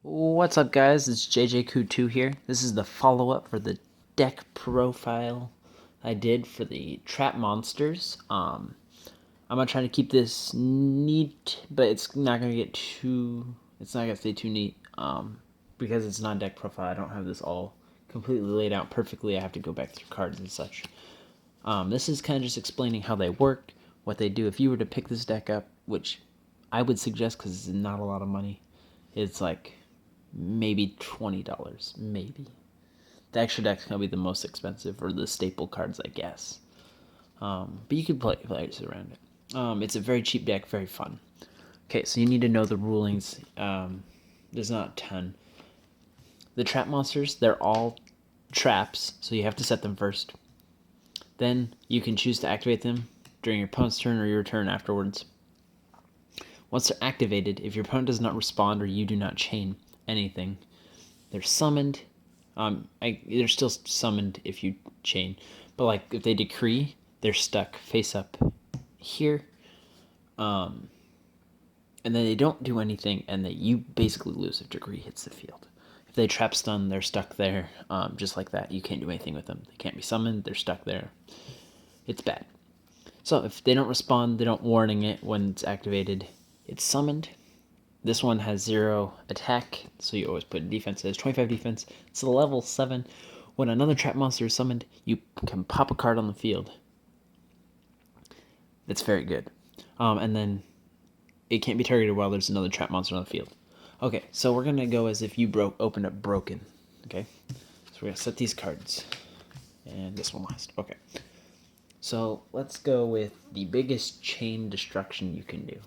What's up, guys? It's JJQ2 here. This is the follow-up for the deck profile I did for the trap monsters. I'm gonna try to keep this neat, but it's not gonna get too. It's not gonna stay too neat. Because it's not deck profile. I don't have this all completely laid out perfectly. I have to go back through cards and such. This is kind of just explaining how they work, what they do. If you were to pick this deck up, which I would suggest because it's not a lot of money, it's like maybe $20, maybe. The extra deck's gonna be the most expensive, or the staple cards, I guess. But you can play players around it. It's a very cheap deck, very fun. Okay, so you need to know the rulings. There's not a ton. The trap monsters, they're all traps, so you have to set them first. Then you can choose to activate them during your opponent's turn or your turn afterwards. Once they're activated, if your opponent does not respond or you do not chain anything, they're summoned. They're still summoned if you chain, but like if they decree, they're stuck face up here. And then they don't do anything, and that you basically lose if decree hits the field. If they trap stun, they're stuck there, just like that. You can't do anything with them. They can't be summoned. They're stuck there. It's bad. So if they don't respond, they don't warning it when it's activated. It's summoned. This one has 0 attack, so you always put defense. It has 25 defense. It's a level 7. When another trap monster is summoned, you can pop a card on the field. That's very good. And then it can't be targeted while there's another trap monster on the field. Okay, so we're going to go as if you opened up broken. Okay, so we're going to set these cards. And this one last. Okay. So let's go with the biggest chain destruction you can do.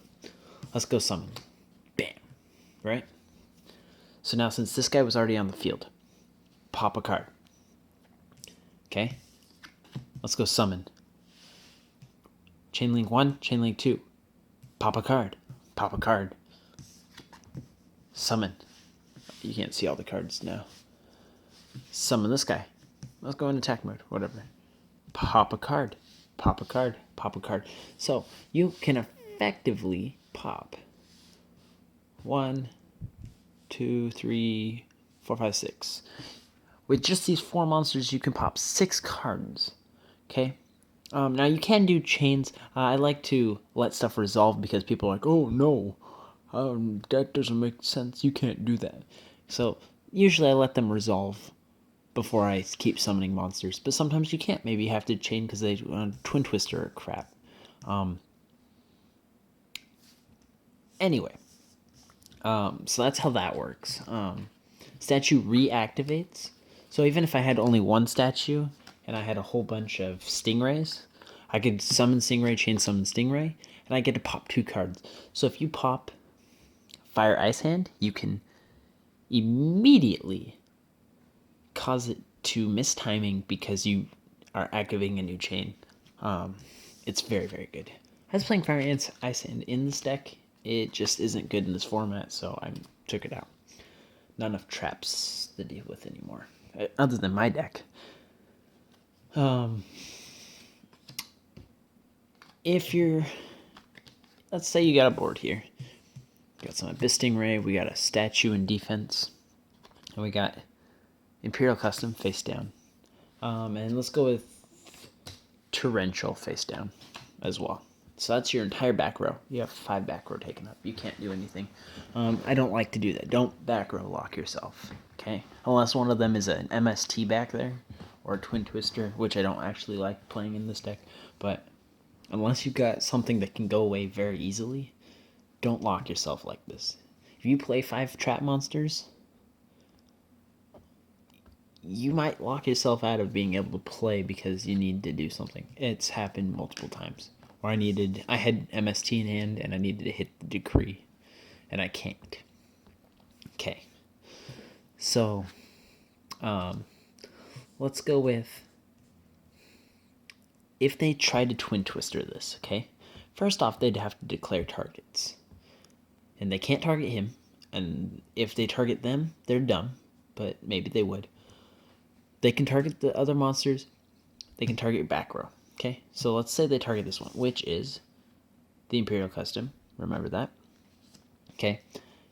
Let's go summon. Bam. Right? So now since this guy was already on the field, pop a card. Okay? Let's go summon. Chain link 1, chain link 2. Pop a card. Pop a card. Summon. You can't see all the cards now. Summon this guy. Let's go in attack mode. Whatever. Pop a card. Pop a card. Pop a card. So you can effectively pop 1, 2, 3, 4, 5, 6. With just these 4 monsters, you can pop 6 cards. Okay? Now you can do chains. I like to let stuff resolve because people are like, oh no, that doesn't make sense. You can't do that. So usually I let them resolve before I keep summoning monsters. But sometimes you can't. Maybe you have to chain because they Twin Twister or crap. Anyway, so that's how that works. Statue reactivates. So even if I had only one statue and I had a whole bunch of stingrays, I could summon stingray, chain summon stingray, and I get to pop 2 cards. So if you pop Fire Ice Hand, you can immediately cause it to miss timing because you are activating a new chain. It's very, very good. I was playing Fire Ice Hand in this deck. It just isn't good in this format, so I took it out. Not enough traps to deal with anymore, other than my deck. If you're, let's say you got a board here. Got some Abyss Stingray, we got a statue in defense, and we got Imperial Custom face down. And let's go with Torrential face down as well. So that's your entire back row. You have 5 back row taken up. You can't do anything. I don't like to do that. Don't back row lock yourself, okay? Unless one of them is an MST back there, or a Twin Twister, which I don't actually like playing in this deck. But unless you've got something that can go away very easily, don't lock yourself like this. If you play 5 trap monsters, you might lock yourself out of being able to play because you need to do something. It's happened multiple times. Or I had MST in hand and I needed to hit the decree, and I can't. Okay. So, let's go with, if they try to Twin Twister this, okay? First off, they'd have to declare targets. And they can't target him, and if they target them, they're dumb, but maybe they would. They can target the other monsters, they can target your back row. Okay, so let's say they target this one, which is the Imperial Custom. Remember that. Okay,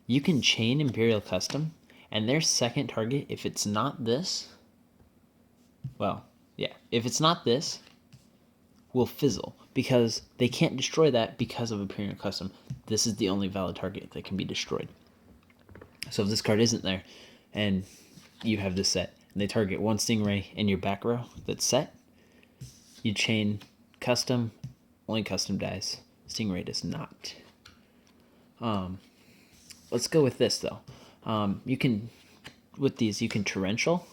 you can chain Imperial Custom, and their second target, if it's not this, well, yeah, if it's not this, will fizzle, because they can't destroy that because of Imperial Custom. This is the only valid target that can be destroyed. So if this card isn't there, and you have this set, and they target one Stingray in your back row that's set, you chain Custom, only Custom dies. Stingray does not. Let's go with this though. You can, with these, you can Torrential,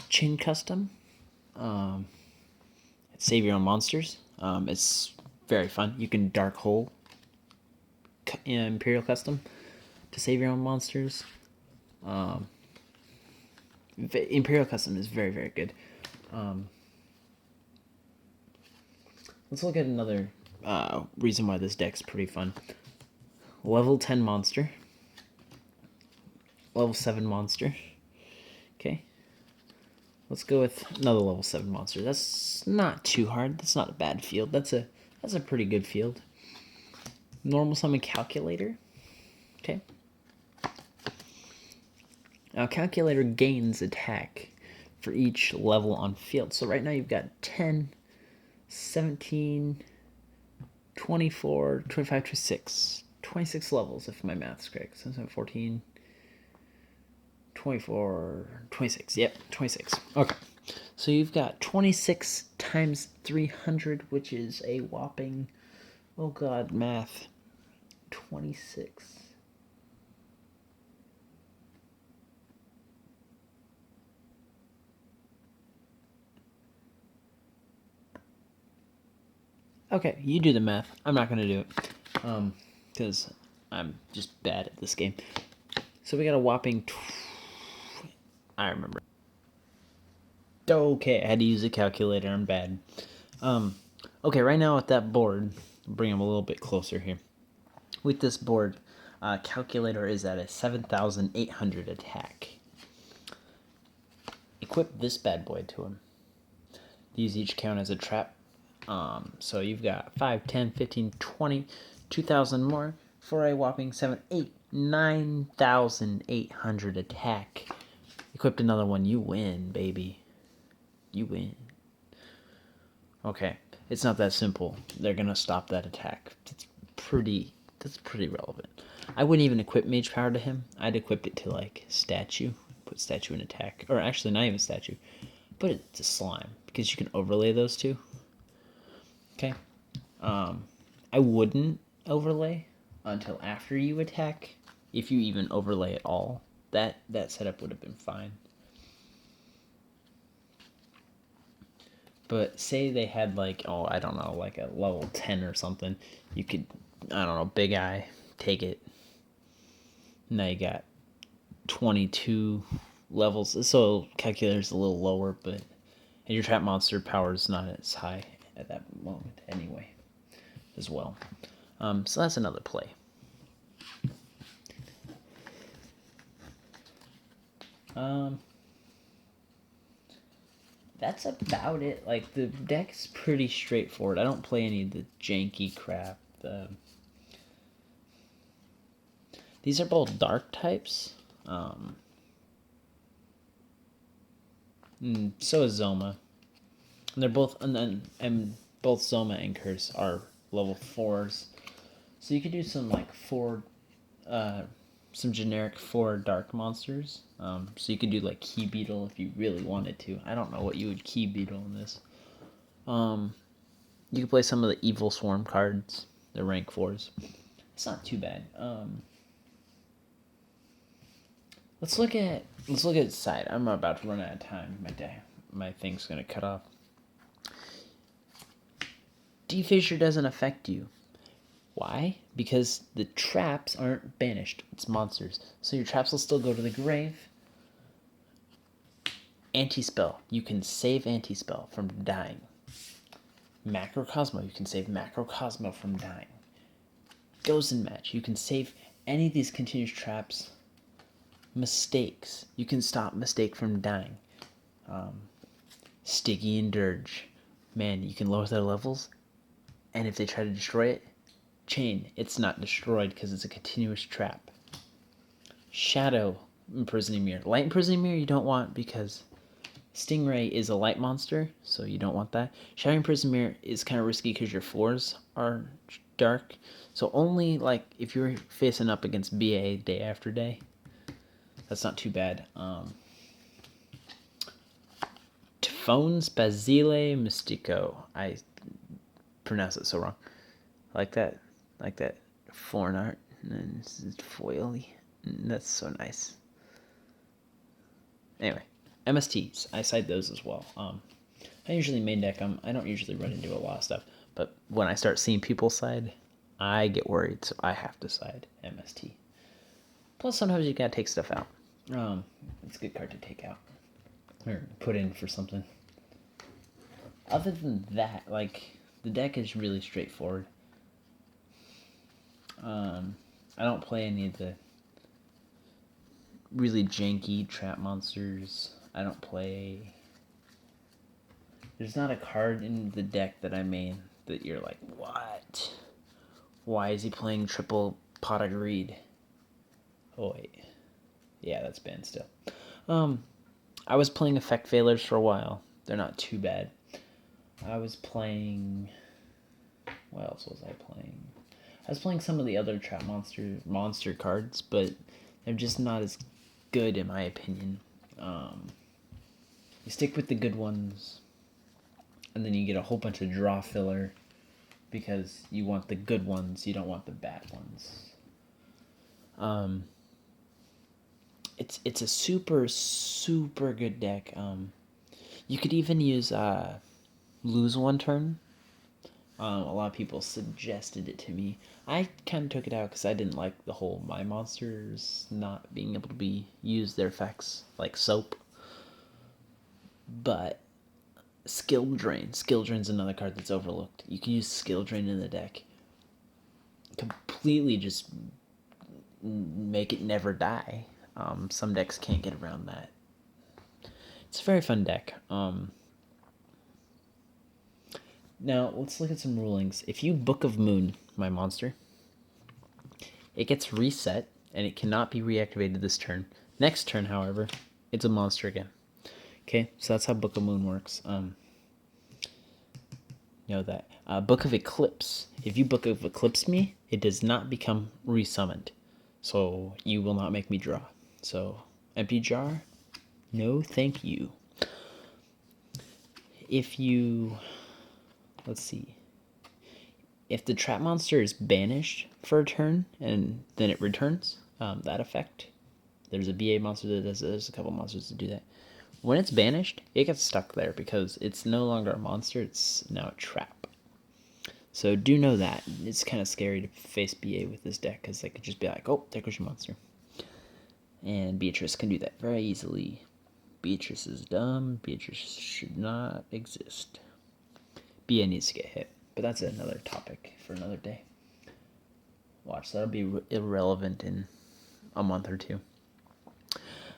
chain Custom, save your own monsters. It's very fun. You can Dark Hole Imperial Custom to save your own monsters. Imperial Custom is very, very good. Let's look at another reason why this deck's pretty fun. Level 10 monster. Level 7 monster. Okay. Let's go with another level 7 monster. That's not too hard. That's not a bad field. That's a pretty good field. Normal summon Calculator. Okay. Now Calculator gains attack for each level on field. So right now you've got 10, 17, 24, 25, 26. 26 levels if my math's correct. 17, 14, 24, 26. Yep, 26. Okay. So you've got 26 times 300, which is a whopping, oh god, math. 26. Okay, you do the math. I'm not going to do it. Because I'm just bad at this game. So we got a whopping... I remember. Okay, I had to use a calculator. I'm bad. Okay, right now with that board, bring them a little bit closer here. With this board, calculator is at a 7,800 attack. Equip this bad boy to him. These each count as a trap. So you've got 5, 10, 15, 20, 2,000 more for a whopping 9,800 attack. Equipped another one, you win, baby. You win. Okay, it's not that simple. They're gonna stop that attack. That's pretty relevant. I wouldn't even equip Mage Power to him. I'd equip it to like Statue. Put Statue in attack. Or actually not even Statue. Put it to Slime. Because you can overlay those two. Okay. I wouldn't overlay until after you attack. If you even overlay at all. That setup would have been fine. But say they had like, oh, I don't know, like a level 10 or something. You could, I don't know, Big Eye, take it. Now you got 22 levels. So calculator's a little lower, but and your trap monster power is not as high at that moment anyway, as well. So that's another play. That's about it. Like, the deck's pretty straightforward. I don't play any of the janky crap. These are both dark types. So is Zoma. And they're both, and both Zoma and Curse are level 4s. So you could do some like some generic 4 dark monsters. So you could do like Key Beetle if you really wanted to. I don't know what you would Key Beetle in this. You could play some of the Evil Swarm cards. They're rank 4s. It's not too bad. Let's look at side. I'm about to run out of time. My thing's gonna cut off. Defissure doesn't affect you. Why? Because the traps aren't banished. It's monsters. So your traps will still go to the grave. Anti-spell. You can save anti-spell from dying. Macrocosmo. You can save Macrocosmo from dying. Ghost and Match. You can save any of these continuous traps. Mistakes. You can stop Mistake from dying. Sticky and Dirge. Man, you can lower their levels. And if they try to destroy it, chain, it's not destroyed because it's a continuous trap. Shadow Imprisoning Mirror. Light Imprisoning Mirror you don't want because Stingray is a light monster, so you don't want that. Shadow Imprisoning Mirror is kind of risky because your floors are dark. So only like if you're facing up against BA day after day, that's not too bad. Typhoon's Basile Mystico. I pronounce it so wrong. Like that foreign art. And this is foily. That's so nice. Anyway, MSTs. I cite those as well. I usually main deck them. I don't usually run into a lot of stuff. But when I start seeing people side, I get worried, so I have to side MST. Plus, sometimes you gotta take stuff out. It's a good card to take out. Or put in for something. Other than that, like, the deck is really straightforward. I don't play any of the really janky trap monsters. I don't play... There's not a card in the deck that I main that you're like, what? Why is he playing triple Pot of Greed? Oh, wait. Yeah, that's banned still. I was playing Effect Failures for a while. They're not too bad. I was playing... What else was I playing? I was playing some of the other trap monster cards, but they're just not as good in my opinion. You stick with the good ones, and then you get a whole bunch of draw filler because you want the good ones, you don't want the bad ones. It's a super good deck. You could even use lose one turn. A lot of people suggested it to me. I kind of took it out because I didn't like the whole my monsters not being able to use their effects like soap. But Skill Drain's another card that's overlooked. You can use Skill Drain in the deck. Completely just make it never die. Some decks can't get around that. It's a very fun deck. Now, let's look at some rulings. If you Book of Moon my monster, it gets reset, and it cannot be reactivated this turn. Next turn, however, it's a monster again. Okay, so that's how Book of Moon works. Know that. Book of Eclipse. If you Book of Eclipse me, it does not become resummoned. So you will not make me draw. So, empty jar, no thank you. If you... Let's see. If the trap monster is banished for a turn, and then it returns, that effect. There's a BA monster that does it. There's a couple monsters that do that. When it's banished, it gets stuck there because it's no longer a monster, it's now a trap. So do know that. It's kind of scary to face BA with this deck because they could just be like, oh, there goes your monster. And Beatrice can do that very easily. Beatrice is dumb. Beatrice should not exist. BA needs to get hit, but that's another topic for another day. Watch, that'll be irrelevant in a month or two.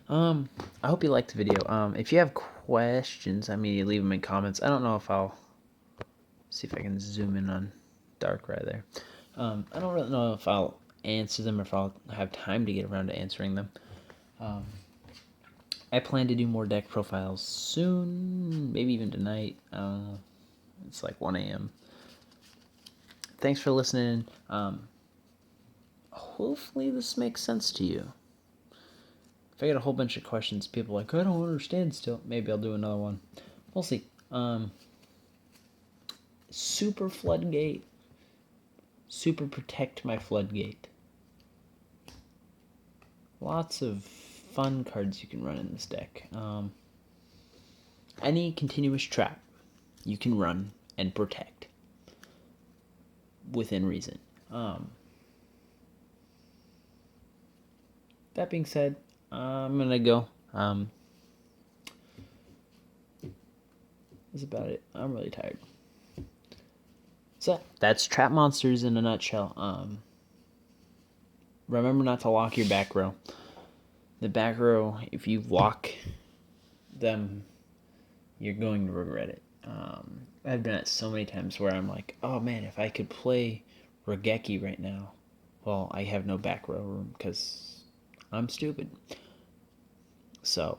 I hope you liked the video. If you have questions, you leave them in comments. I don't know if I'll see if I can zoom in on Dark right there. I don't really know if I'll answer them or if I'll have time to get around to answering them. I plan to do more deck profiles soon, maybe even tonight. It's like 1 a.m. Thanks for listening. Hopefully this makes sense to you. If I get a whole bunch of questions, people are like, I don't understand still, maybe I'll do another one. We'll see. Super Floodgate. Super Protect My Floodgate. Lots of fun cards you can run in this deck. Any continuous trap you can run and protect within reason. That being said, I'm gonna go. That's about it. I'm really tired. So that's Trap Monsters in a nutshell. Remember not to lock your back row. The back row, if you lock them, you're going to regret it. I've done it so many times where I'm like, oh man, if I could play Regeki right now. Well, I have no back row room because I'm stupid. So,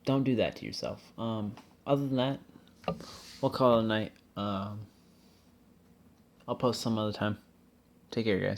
don't do that to yourself. Other than that, we'll call it a night. I'll post some other time. Take care, guys.